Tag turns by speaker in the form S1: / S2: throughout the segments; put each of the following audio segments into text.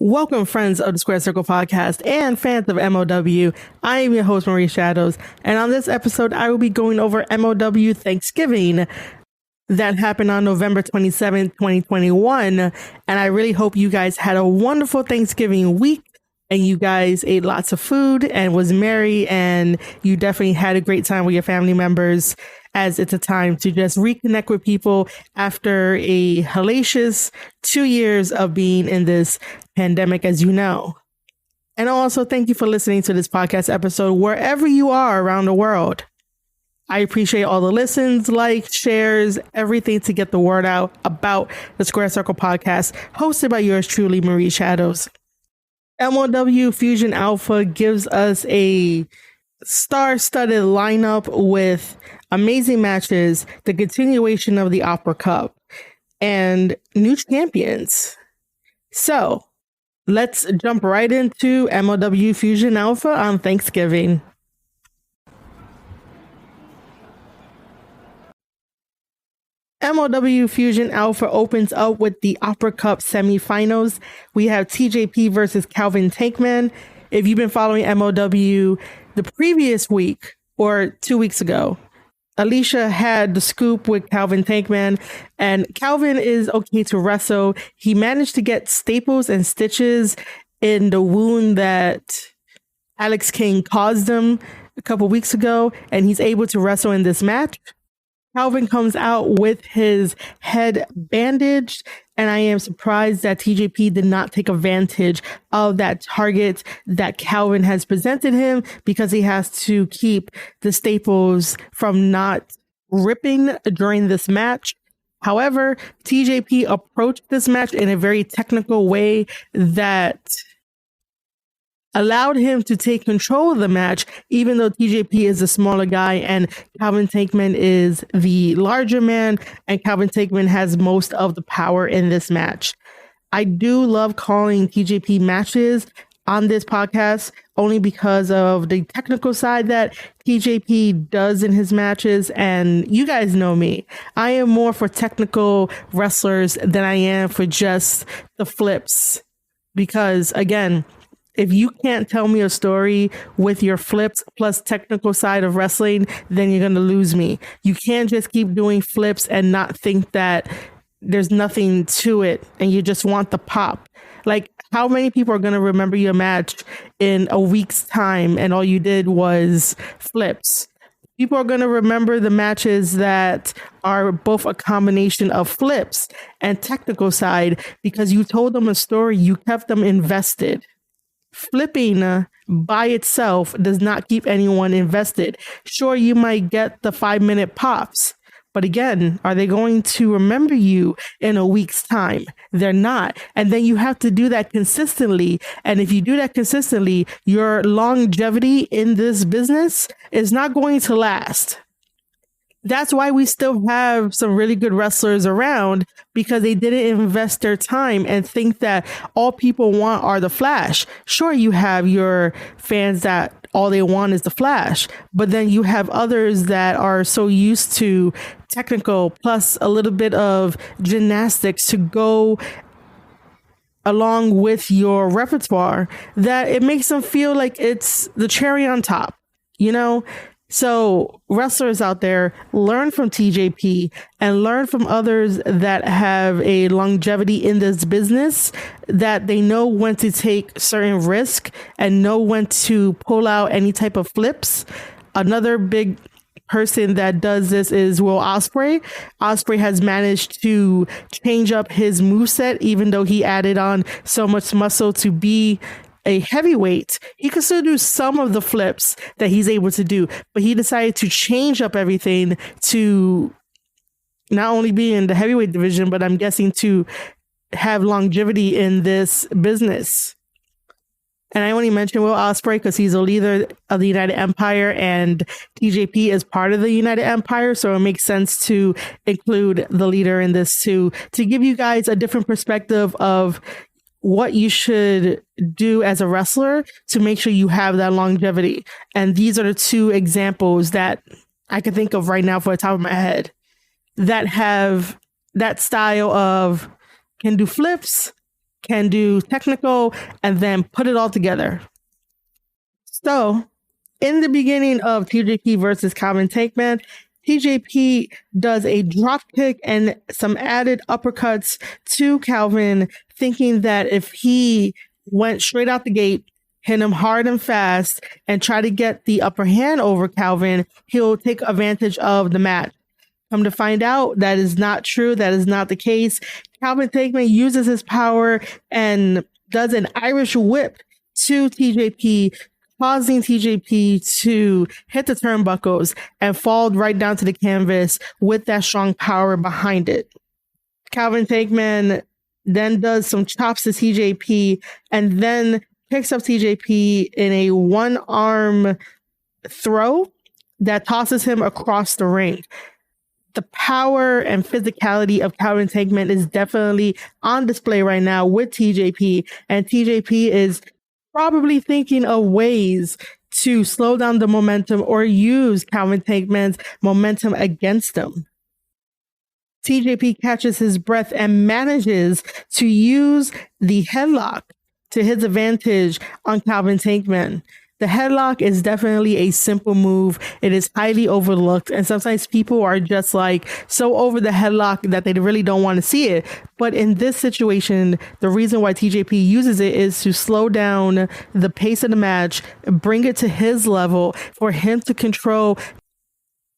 S1: Welcome, friends of the Square Circle podcast and fans of MLW. I am your host, Marie Shadows, and on this episode, I will be going over MLW Thanksgiving that happened on November 27th, 2021, and I really hope you guys had a wonderful Thanksgiving week, and you guys ate lots of food and was merry, and you definitely had a great time with your family members, as it's a time to just reconnect with people after a hellacious 2 years of being in this pandemic, as you know. And also, thank you for listening to this podcast episode wherever you are around the world. I appreciate all the listens, likes, shares, everything to get the word out about the Square Circle podcast, hosted by yours truly, Marie Shadows. MLW Fusion Alpha gives us a star-studded lineup with amazing matches, the continuation of the Opera Cup, and new champions. So, let's jump right into MLW Fusion Alpha on Thanksgiving. MLW Fusion Alpha opens up with the Opera Cup semifinals. We have TJP versus Calvin Tankman. If you've been following MLW the previous week or 2 weeks ago, Alicia had the scoop with Calvin Tankman, and Calvin is okay to wrestle. He managed to get staples and stitches in the wound that Alex King caused him a couple weeks ago, and he's able to wrestle in this match. Calvin comes out with his head bandaged, and I am surprised that TJP did not take advantage of that target that Calvin has presented him, because he has to keep the staples from not ripping during this match. However, TJP approached this match in a very technical way that allowed him to take control of the match, even though TJP is a smaller guy and Calvin Tankman is the larger man, and Calvin Tankman has most of the power in this match. I do love calling TJP matches on this podcast only because of the technical side that TJP does in his matches, and you guys know me. I am more for technical wrestlers than I am for just the flips, because again, if you can't tell me a story with your flips plus technical side of wrestling, then you're going to lose me. You can't just keep doing flips and not think that there's nothing to it and you just want the pop. Like, how many people are going to remember your match in a week's time and all you did was flips? People are going to remember the matches that are both a combination of flips and technical side because you told them a story, you kept them invested. Flipping by itself does not keep anyone invested. Sure, you might get the 5-minute pops, but again, are they going to remember you in a week's time? They're not. And then you have to do that consistently. And if you do that consistently, your longevity in this business is not going to last. That's why we still have some really good wrestlers around, because they didn't invest their time and think that all people want are the Flash. Sure, you have your fans that all they want is the Flash, but then you have others that are so used to technical plus a little bit of gymnastics to go along with your repertoire that it makes them feel like it's the cherry on top, you know? So wrestlers out there, learn from TJP and learn from others that have a longevity in this business, that they know when to take certain risk and know when to pull out any type of flips. Another big person that does this is Will Ospreay. Ospreay has managed to change up his moveset, even though he added on so much muscle to be a heavyweight. He could still do some of the flips that he's able to do, but he decided to change up everything to not only be in the heavyweight division, but I'm guessing to have longevity in this business. And I only mention Will Ospreay because he's a leader of the United Empire and TJP is part of the United Empire. So it makes sense to include the leader in this too, to give you guys a different perspective of what you should do as a wrestler to make sure you have that longevity. And these are the two examples that I can think of right now for the top of my head that have that style of can do flips can do technical and then put it all together. So, in the beginning of TJP versus Calvin Tankman, TJP does a drop kick and some added uppercuts to Calvin, thinking that if he went straight out the gate, hit him hard and fast, and try to get the upper hand over Calvin, he'll take advantage of the match. Come to find out, that is not true. That is not the case. Calvin Tankman uses his power and does an Irish whip to TJP, causing TJP to hit the turnbuckles and fall right down to the canvas with that strong power behind it. Calvin Tankman then does some chops to TJP and then picks up TJP in a one-arm throw that tosses him across the ring. The power and physicality of Calvin Tankman is definitely on display right now with TJP, and TJP is probably thinking of ways to slow down the momentum or use Calvin Tankman's momentum against him. TJP catches his breath and manages to use the headlock to his advantage on Calvin Tankman. The headlock is definitely a simple move. It is highly overlooked, and sometimes people are just like so over the headlock that they really don't want to see it. But in this situation, the reason why TJP uses it is to slow down the pace of the match, bring it to his level for him to control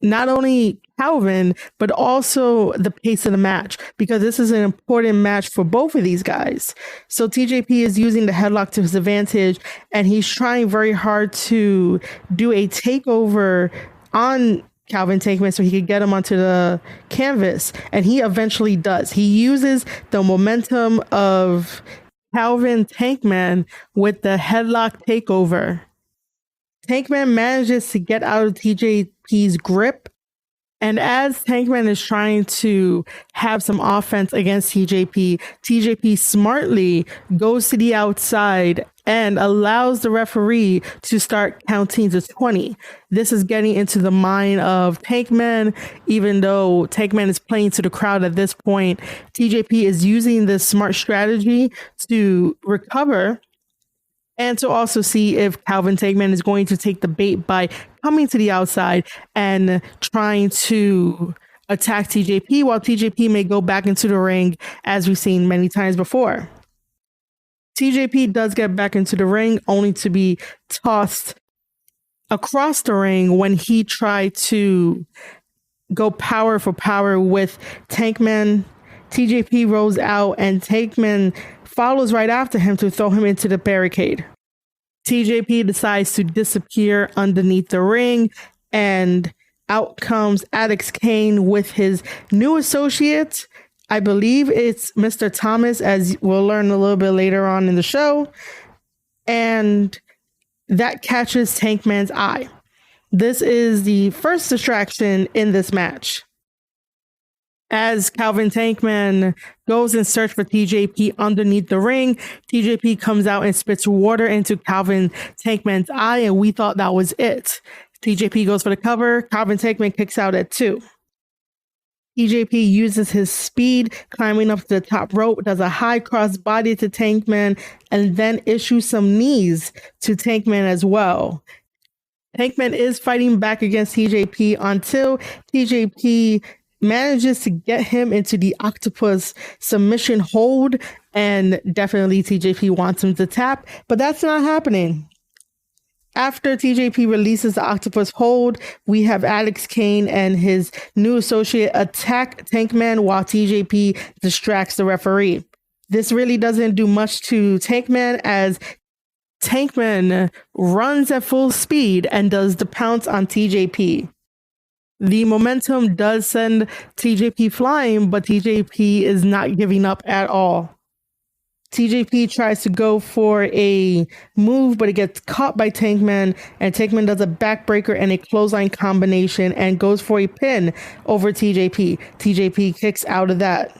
S1: not only Calvin, but also the pace of the match, because this is an important match for both of these guys. So TJP is using the headlock to his advantage, and he's trying very hard to do a takeover on Calvin Tankman so he could get him onto the canvas, and he eventually does. He uses the momentum of Calvin Tankman with the headlock takeover. Tankman manages to get out of TJP's grip, and as Tankman is trying to have some offense against TJP, TJP smartly goes to the outside and allows the referee to start counting to 20. This is getting into the mind of Tankman. Even though Tankman is playing to the crowd at this point, TJP is using this smart strategy to recover and to also see if Calvin Tankman is going to take the bait by coming to the outside and trying to attack TJP, while TJP may go back into the ring, as we've seen many times before. TJP does get back into the ring, only to be tossed across the ring when he tried to go power for power with Tankman. TJP rolls out, and Tankman follows right after him to throw him into the barricade. TJP decides to disappear underneath the ring, and out comes Alex Kane with his new associate. I believe it's Mr. Thomas, as we'll learn a little bit later on in the show. And that catches Tankman's eye. This is the first distraction in this match. As Calvin Tankman goes in search for TJP underneath the ring, TJP comes out and spits water into Calvin Tankman's eye, and we thought that was it. TJP goes for the cover. Calvin Tankman kicks out at 2. TJP uses his speed, climbing up to the top rope, does a high cross body to Tankman, and then issues some knees to Tankman as well. Tankman is fighting back against TJP until TJP manages to get him into the octopus submission hold, and definitely TJP wants him to tap, but that's not happening. After TJP releases the octopus hold, we have Alex Kane and his new associate attack Tankman while TJP distracts the referee. This really doesn't do much to Tankman, as Tankman runs at full speed and does the pounce on TJP. The momentum does send TJP flying, but TJP is not giving up at all. TJP tries to go for a move, but it gets caught by Tankman, and Tankman does a backbreaker and a clothesline combination and goes for a pin over TJP. TJP kicks out of that.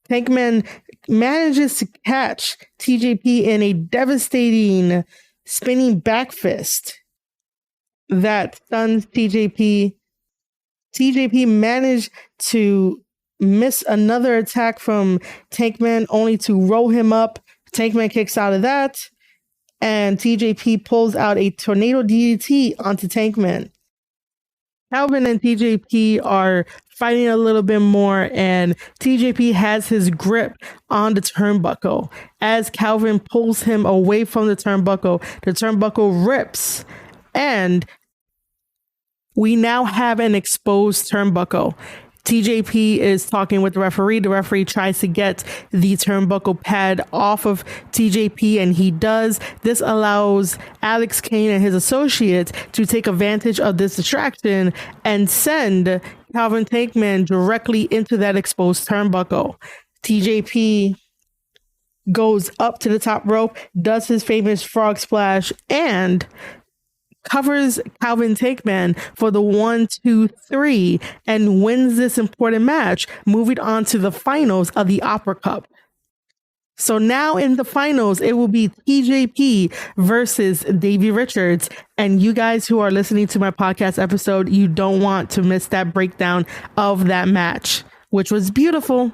S1: Tankman manages to catch TJP in a devastating spinning back fist that stuns TJP. TJP managed to miss another attack from Tankman, only to roll him up Tankman kicks out of that, and TJP pulls out a tornado DDT onto Tankman. Calvin and TJP are fighting a little bit more, and TJP has his grip on the turnbuckle. As Calvin pulls him away from the turnbuckle rips, and we now have an exposed turnbuckle. TJP is talking with the referee. The referee tries to get the turnbuckle pad off of TJP, and he does. This allows Alex Kane and his associates to take advantage of this distraction and send Calvin Tankman directly into that exposed turnbuckle. TJP goes up to the top rope, does his famous frog splash, and covers Calvin Tankman for the 1, 2, 3 and wins this important match, moving on to the finals of the Opera Cup. So now in the finals, it will be TJP versus Davey Richards. And you guys who are listening to my podcast episode, you don't want to miss that breakdown of that match, which was beautiful.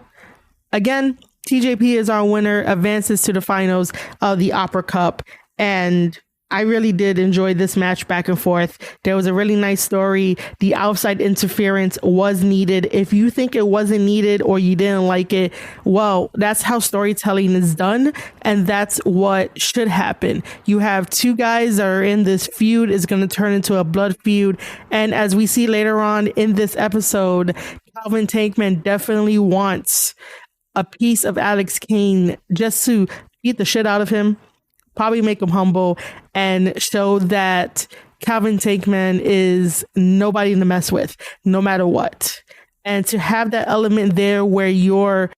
S1: Again, TJP is our winner, advances to the finals of the Opera Cup. And I really did enjoy this match back and forth. There was a really nice story. The outside interference was needed. If you think it wasn't needed or you didn't like it, well, that's how storytelling is done. And that's what should happen. You have two guys that are in this feud. It's going to turn into a blood feud. And as we see later on in this episode, Calvin Tankman definitely wants a piece of Alex Kane just to beat the shit out of him, probably make him humble, and show that Calvin Tankman is nobody to mess with, no matter what. And to have that element there where your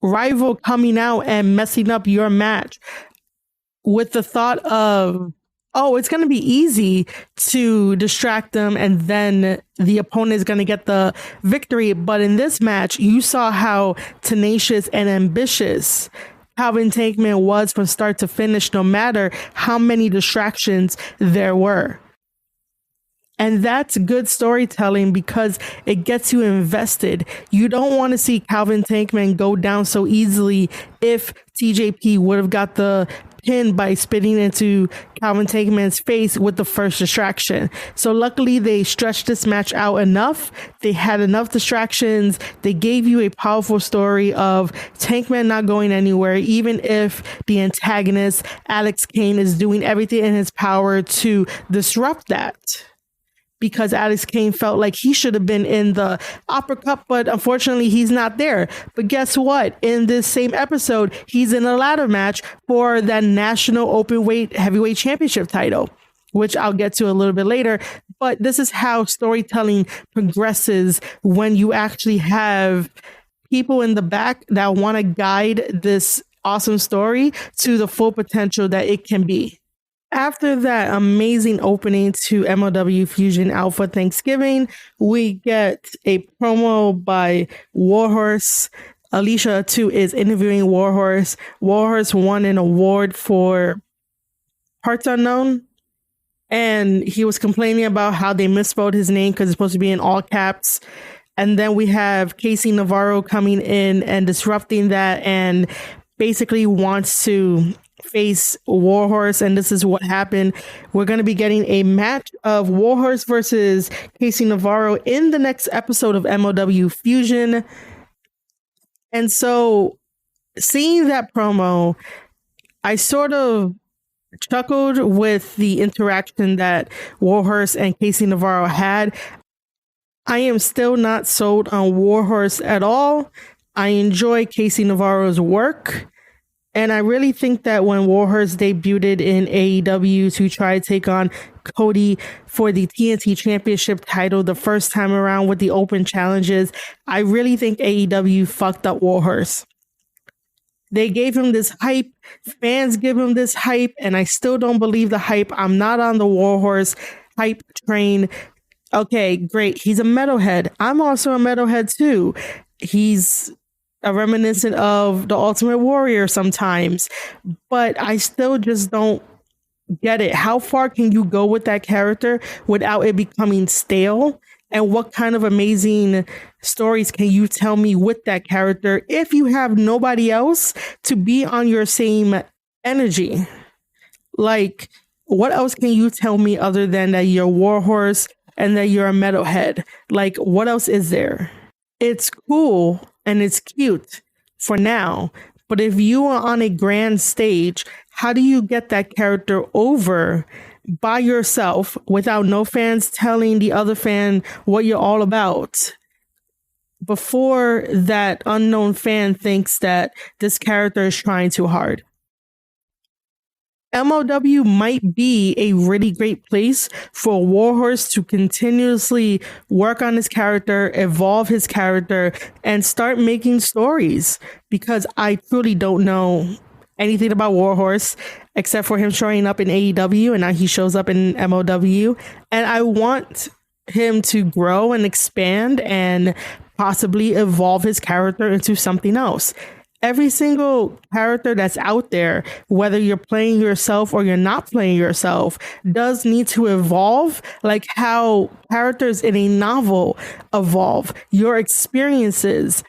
S1: rival coming out and messing up your match with the thought of, oh, it's going to be easy to distract them and then the opponent is going to get the victory. But in this match, you saw how tenacious and ambitious Calvin Tankman was from start to finish, no matter how many distractions there were. And that's good storytelling because it gets you invested. You don't want to see Calvin Tankman go down so easily if TJP would have got the pin by spitting into Calvin Tankman's face with the first distraction. So luckily they stretched this match out enough. They had enough distractions. They gave you a powerful story of Tankman not going anywhere, even if the antagonist, Alex Kane, is doing everything in his power to disrupt that. Because Alex Kane felt like he should have been in the Opera Cup, but unfortunately he's not there. But guess what? In this same episode, he's in a ladder match for that National Openweight Heavyweight Championship title, which I'll get to a little bit later. But this is how storytelling progresses when you actually have people in the back that want to guide this awesome story to the full potential that it can be. After that amazing opening to MLW Fusion Alpha Thanksgiving, we get a promo by Warhorse. Alicia, too, is interviewing Warhorse. Warhorse won an award for Parts Unknown, and he was complaining about how they misspelled his name because it's supposed to be in all caps. And then we have Casey Navarro coming in and disrupting that and basically wants to face Warhorse, and this is what happened. We're going to be getting a match of Warhorse versus Casey Navarro in the next episode of MLW Fusion. And so seeing that promo, I sort of chuckled with the interaction that Warhorse and Casey Navarro had. I am still not sold on Warhorse at all. I enjoy Casey Navarro's work. And I really think that when Warhorse debuted in AEW to try to take on Cody for the TNT Championship title the first time around with the open challenges, I really think AEW fucked up Warhorse. They gave him this hype. Fans give him this hype, and I still don't believe the hype. I'm not on the Warhorse hype train. Okay, great. He's a metalhead. I'm also a metalhead too. He's a reminiscent of the Ultimate Warrior sometimes, but I still just don't get it. How far can you go with that character without it becoming stale? And what kind of amazing stories can you tell me with that character if you have nobody else to be on your same energy. Like, what else can you tell me other than that you're a warhorse and that you're a metalhead? Like, what else is there? It's cool and it's cute for now, but if you are on a grand stage, how do you get that character over by yourself without no fans telling the other fan what you're all about? Before that unknown fan thinks that this character is trying too hard. MLW might be a really great place for Warhorse to continuously work on his character, evolve his character, and start making stories, because I truly don't know anything about Warhorse except for him showing up in AEW, and now he shows up in MLW, and I want him to grow and expand and possibly evolve his character into something else. Every single character that's out there, whether you're playing yourself or you're not playing yourself, does need to evolve, like how characters in a novel evolve. Your experiences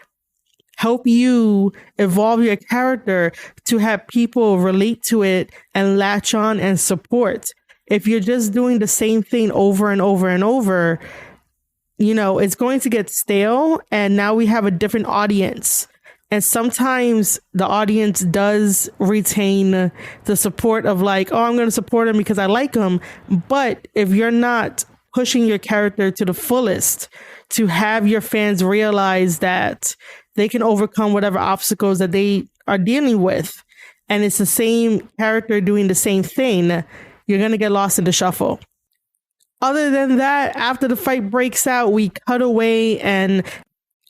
S1: help you evolve your character to have people relate to it and latch on and support. If you're just doing the same thing over and over and over, you know, it's going to get stale, and now we have a different audience. And sometimes the audience does retain the support of like, oh, I'm going to support him because I like him. But if you're not pushing your character to the fullest to have your fans realize that they can overcome whatever obstacles that they are dealing with, and it's the same character doing the same thing, you're going to get lost in the shuffle. Other than that, after the fight breaks out, we cut away and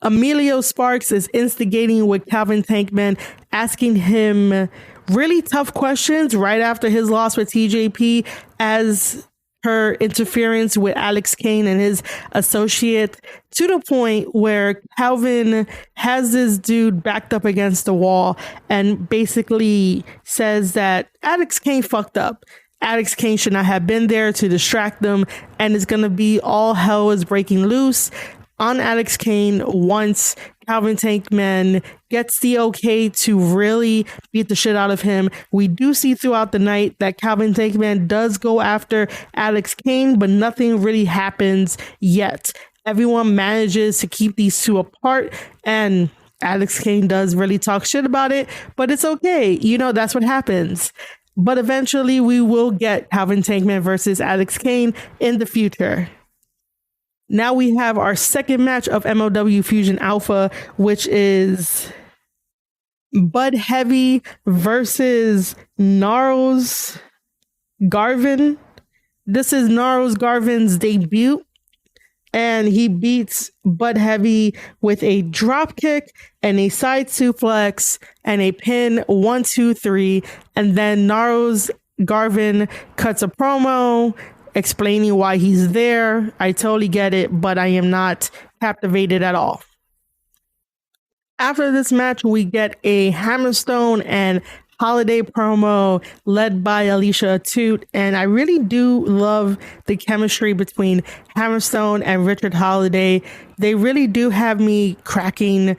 S1: Emilio Sparks is instigating with Calvin Tankman, asking him really tough questions right after his loss with TJP, as her interference with Alex Kane and his associate, to the point where Calvin has this dude backed up against the wall and basically says that Alex Kane fucked up. Alex Kane should not have been there to distract them, and it's going to be all hell is breaking loose on Alex Kane once Calvin Tankman gets the okay to really beat the shit out of him. We do see throughout the night that Calvin Tankman does go after Alex Kane, but nothing really happens yet. Everyone manages to keep these two apart, and Alex Kane does really talk shit about it, but it's okay. You know, that's what happens. But eventually we will get Calvin Tankman versus Alex Kane in the future. Now we have our second match of MLW Fusion Alpha, which is Bud Heavy versus Gnarls Garvin. This is Gnarls Garvin's debut, and he beats Bud Heavy with a drop kick and a side suplex and a pin, 1, 2, 3. And then Gnarls Garvin cuts a promo explaining why he's there. I totally get it, but I am not captivated at all. After this match, we get a Hammerstone and Holiday promo led by Alicia Atout, and I really do love the chemistry between Hammerstone and Richard Holiday. They really do have me cracking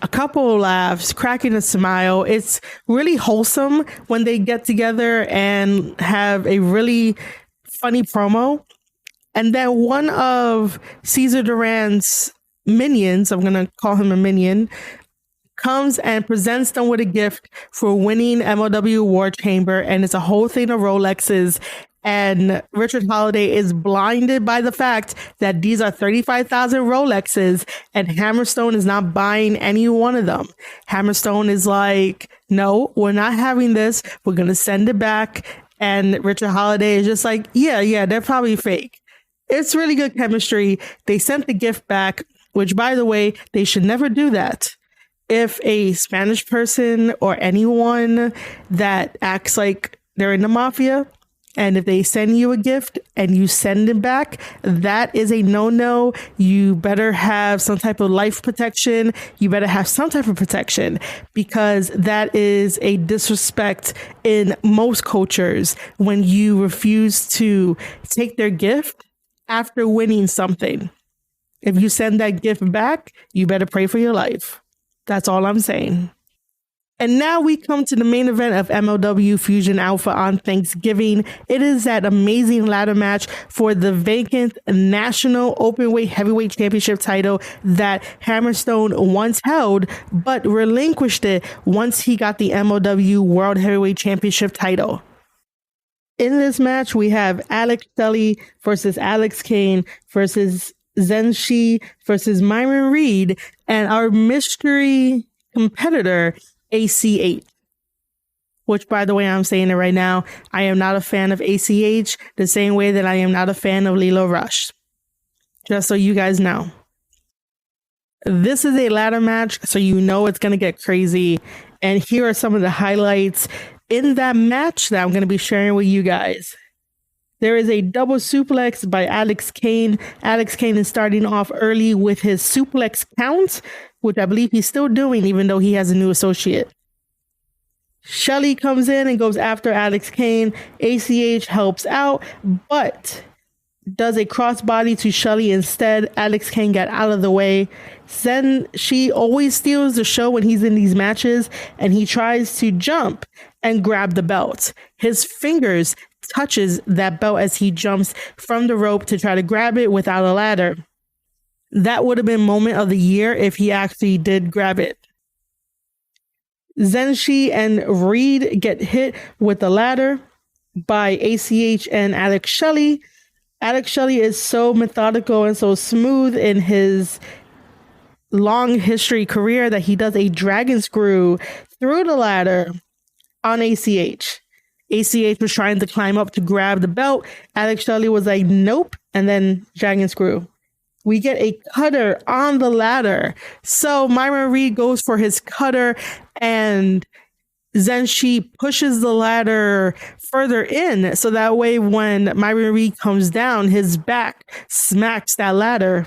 S1: a couple of laughs, cracking a smile. It's really wholesome when they get together and have a really funny promo. And then one of Cesar Duran's minions, I'm gonna call him a minion, comes and presents them with a gift for winning MLW War Chamber, and it's a whole thing of Rolexes. And Richard Holiday is blinded by the fact that these are 35,000 Rolexes, and Hammerstone is not buying any one of them. Hammerstone is like, no, we're not having this. We're gonna send it back. And Richard Holiday is just like, yeah, they're probably fake. It's really good chemistry. They sent the gift back, which, by the way, they should never do that. If a Spanish person or anyone that acts like they're in the mafia, and if they send you a gift and you send it back, that is a no-no. You better have some type of life protection. You better have some type of protection, because that is a disrespect in most cultures when you refuse to take their gift after winning something. If you send that gift back, you better pray for your life. That's all I'm saying. And now we come to the main event of MLW Fusion Alpha on Thanksgiving. It is that amazing ladder match for the vacant National Openweight Heavyweight Championship title that Hammerstone once held, but relinquished it once he got the MLW World Heavyweight Championship title. In this match, we have Alex Shelley versus Alex Kane versus Zenshi versus Myron Reed and our mystery competitor, ACH, which, by the way, I'm saying it right now, I am not a fan of ACH the same way that I am not a fan of Lilo Rush. Just so you guys know. This is a ladder match, so you know it's going to get crazy. And here are some of the highlights in that match that I'm going to be sharing with you guys. There is a double suplex by Alex Kane. Alex Kane is starting off early with his suplex count, which I believe he's still doing even though he has a new associate. Shelley comes in and goes after Alex Kane. ACH helps out, but does a crossbody to Shelley instead. Alex Kane got out of the way. Then she always steals the show when he's in these matches, and he tries to jump and grab the belt. His fingers touches that belt as he jumps from the rope to try to grab it without a ladder. That would have been moment of the year if he actually did grab it. Zenshi and Reed get hit with the ladder by ACH and Alex Shelley. Alex Shelley is so methodical and so smooth in his long history career that he does a dragon screw through the ladder on ACH. ACH was trying to climb up to grab the belt. Alex Shelley was like, nope, and then dragon screw. We get a cutter on the ladder. So Myron Reed goes for his cutter, and Zenshi pushes the ladder further in. So that way, when Myron Reed comes down, his back smacks that ladder.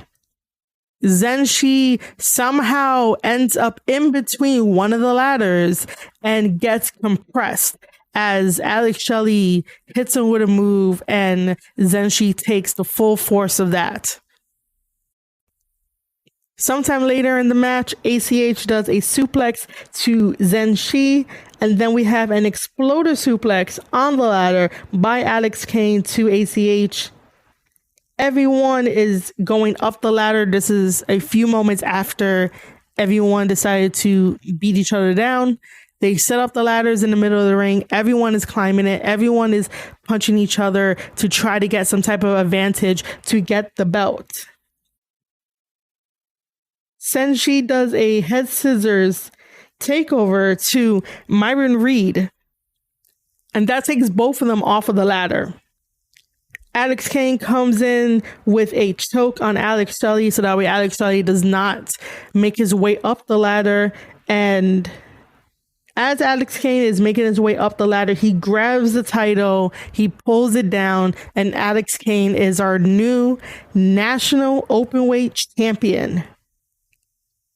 S1: Zenshi somehow ends up in between one of the ladders and gets compressed as Alex Shelley hits him with a move, and Zenshi takes the full force of that. Sometime later in the match, ACH does a suplex to Zenshi, and then we have an exploder suplex on the ladder by Alex Kane to ACH. Everyone is going up the ladder. This is a few moments after everyone decided to beat each other down. They set up the ladders in the middle of the ring. Everyone is climbing it. Everyone is punching each other to try to get some type of advantage to get the belt. Zenshi does a head scissors takeover to Myron Reed, and that takes both of them off of the ladder. Alex Kane comes in with a choke on Alex Shelley, so that way Alex Shelley does not make his way up the ladder. And as Alex Kane is making his way up the ladder, he grabs the title, he pulls it down, and Alex Kane is our new National Openweight Champion.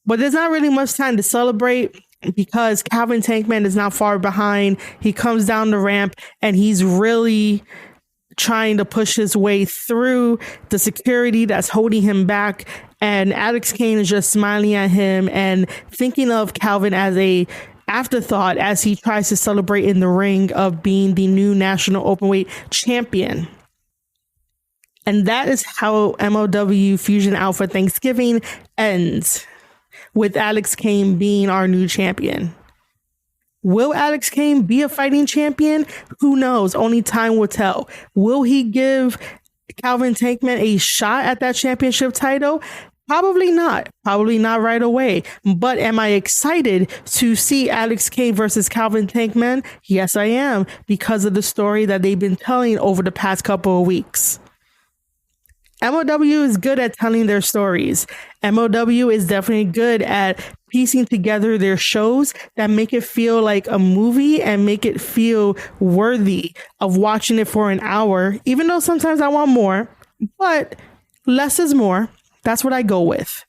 S1: But there's not really much time to celebrate because Calvin Tankman is not far behind. He comes down the ramp and he's really trying to push his way through the security that's holding him back. And Alex Kane is just smiling at him and thinking of Calvin as a afterthought as he tries to celebrate in the ring of being the new National Openweight Champion. And that is how MLW Fusion Alpha Thanksgiving ends, with Alex Kane being our new champion. Will Alex Kane be a fighting champion? Who knows? Only time will tell. Will he give Calvin Tankman a shot at that championship title? Probably not. Probably not right away. But am I excited to see Alex Kane versus Calvin Tankman? Yes, I am, because of the story that they've been telling over the past couple of weeks. MLW is good at telling their stories. MLW is definitely good at piecing together their shows that make it feel like a movie and make it feel worthy of watching it for an hour, even though sometimes I want more, but less is more. That's what I go with.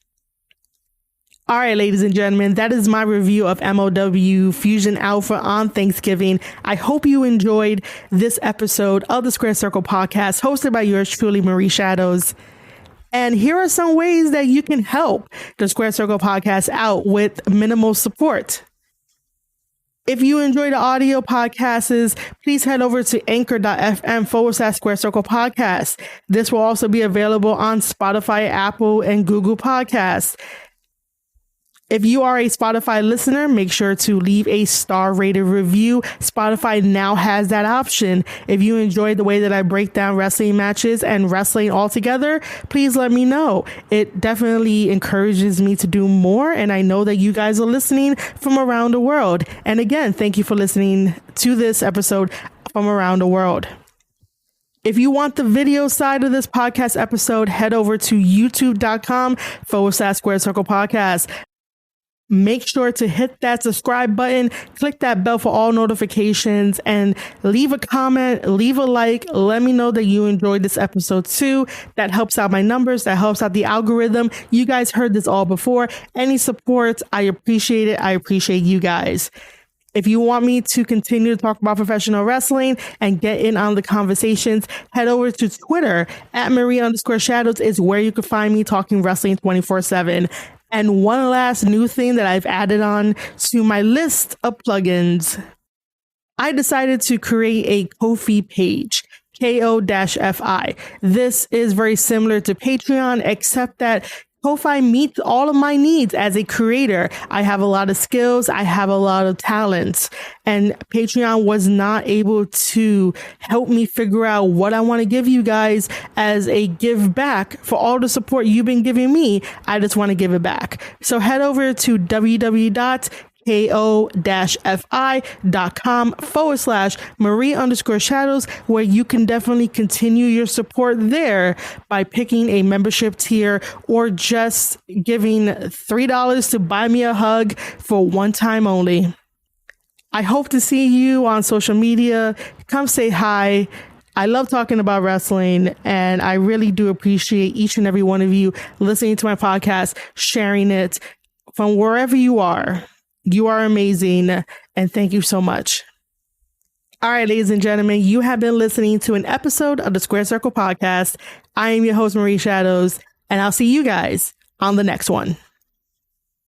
S1: All right, ladies and gentlemen, that is my review of MLW Fusion Alpha on Thanksgiving. I hope you enjoyed this episode of the Square Circle Podcast, hosted by yours truly, Marie Shadows. And here are some ways that you can help the Square Circle Podcast out with minimal support. If you enjoy the audio podcasts, please head over to anchor.fm/Square Circle Podcast. This will also be available on Spotify, Apple, and Google Podcasts. If you are a Spotify listener, make sure to leave a star-rated review. Spotify now has that option. If you enjoy the way that I break down wrestling matches and wrestling altogether, please let me know. It definitely encourages me to do more, and I know that you guys are listening from around the world. And again, thank you for listening to this episode from around the world. If you want the video side of this podcast episode, head over to youtube.com/Square Circle Podcast. Make sure to hit that subscribe button, click that bell for all notifications, and leave a comment, leave a like. Let me know that you enjoyed this episode too. That helps out my numbers. That helps out the algorithm. You guys heard this all before. Any support, I appreciate it. I appreciate you guys. If you want me to continue to talk about professional wrestling and get in on the conversations, head over to Twitter @Marie_Shadows is where you can find me talking wrestling 24/7. And one last new thing that I've added on to my list of plugins, I decided to create a Ko-fi page, KO-FI. This is very similar to Patreon, except that Ko-fi meets all of my needs as a creator. I have a lot of skills. I have a lot of talents, and Patreon was not able to help me figure out what I want to give you guys as a give back for all the support you've been giving me. I just want to give it back. So head over to www.ko-fi.com/Marie_Shadows, where you can definitely continue your support there by picking a membership tier or just giving $3 to buy me a hug for one time only. I hope to see you on social media. Come say hi. I love talking about wrestling, and I really do appreciate each and every one of you listening to my podcast, sharing it from wherever you are. You are amazing, and thank you so much. All right, ladies and gentlemen, you have been listening to an episode of the Square Circle Podcast. I am your host, Marie Shadows, and I'll see you guys on the next one.